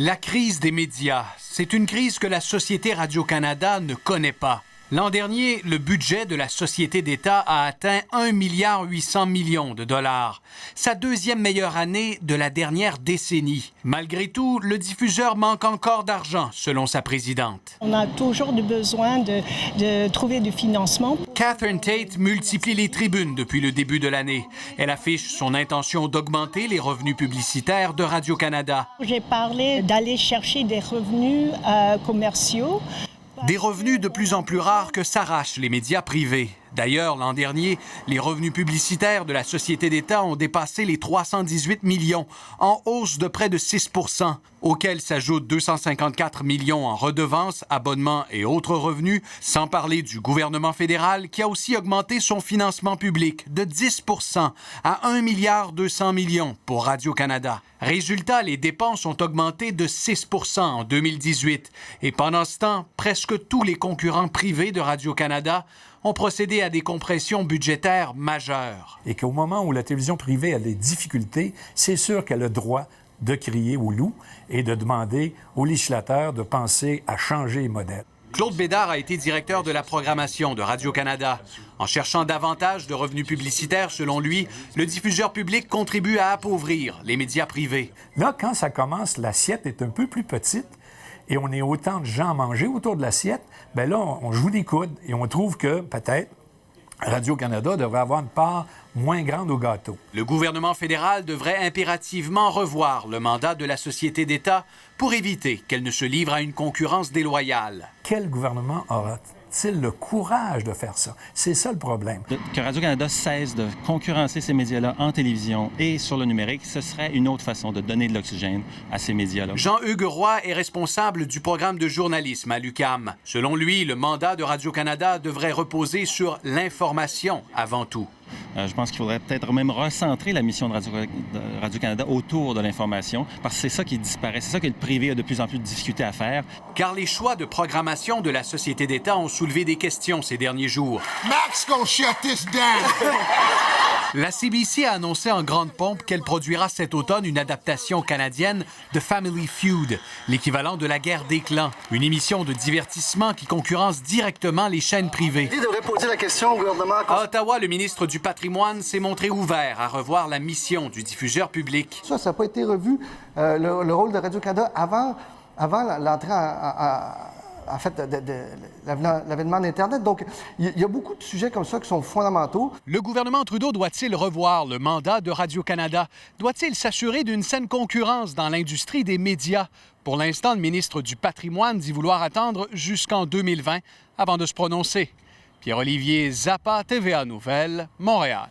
La crise des médias, c'est une crise que la Société Radio-Canada ne connaît pas. L'an dernier, le budget de la Société d'État a atteint 1,8 milliard de dollars. Sa deuxième meilleure année de la dernière décennie. Malgré tout, le diffuseur manque encore d'argent, selon sa présidente. On a toujours besoin de trouver du financement. Catherine Tate multiplie les tribunes depuis le début de l'année. Elle affiche son intention d'augmenter les revenus publicitaires de Radio-Canada. J'ai parlé d'aller chercher des revenus commerciaux. Des revenus de plus en plus rares que s'arrachent les médias privés. D'ailleurs, l'an dernier, les revenus publicitaires de la Société d'État ont dépassé les 318 millions, en hausse de près de 6 %, auxquels s'ajoutent 254 millions en redevances, abonnements et autres revenus, sans parler du gouvernement fédéral qui a aussi augmenté son financement public de 10 % à 1,2 milliard pour Radio-Canada. Résultat, les dépenses ont augmenté de 6 % en 2018. Et pendant ce temps, presque tous les concurrents privés de Radio-Canada ont procédé à des compressions budgétaires majeures. Et qu'au moment où la télévision privée a des difficultés, c'est sûr qu'elle a le droit de crier au loup et de demander aux législateurs de penser à changer les modèles. Claude Bédard a été directeur de la programmation de Radio-Canada. En cherchant davantage de revenus publicitaires, selon lui, le diffuseur public contribue à appauvrir les médias privés. Là, quand ça commence, l'assiette est un peu plus petite et on est autant de gens à manger autour de l'assiette, bien là, on joue des coudes et on trouve que, peut-être, Radio-Canada devrait avoir une part moins grande au gâteau. Le gouvernement fédéral devrait impérativement revoir le mandat de la Société d'État pour éviter qu'elle ne se livre à une concurrence déloyale. Quel gouvernement aura-t-il le courage de faire ça? C'est ça le problème. Que Radio-Canada cesse de concurrencer ces médias-là en télévision et sur le numérique, ce serait une autre façon de donner de l'oxygène à ces médias-là. Jean-Hugues Roy est responsable du programme de journalisme à l'UQAM. Selon lui, le mandat de Radio-Canada devrait reposer sur l'information avant tout. Je pense qu'il faudrait peut-être même recentrer la mission de Radio-Canada autour de l'information, parce que c'est ça qui disparaît, c'est ça que le privé a de plus en plus de difficultés à faire. Car les choix de programmation de la Société d'État ont soulevé des questions ces derniers jours. Max gonna shut this down! La CBC a annoncé en grande pompe qu'elle produira cet automne une adaptation canadienne de Family Feud, l'équivalent de la guerre des clans, une émission de divertissement qui concurrence directement les chaînes privées. Il devrait poser la question au gouvernement. À Ottawa, le ministre du Patrimoine s'est montré ouvert à revoir la mission du diffuseur public. Ça n'a pas été revu, le rôle de Radio-Canada avant l'entrée en fait, l'avènement d'Internet. Donc, il y a beaucoup de sujets comme ça qui sont fondamentaux. Le gouvernement Trudeau doit-il revoir le mandat de Radio-Canada? Doit-il s'assurer d'une saine concurrence dans l'industrie des médias? Pour l'instant, le ministre du Patrimoine dit vouloir attendre jusqu'en 2020 avant de se prononcer. Pierre-Olivier Zappa, TVA Nouvelles, Montréal.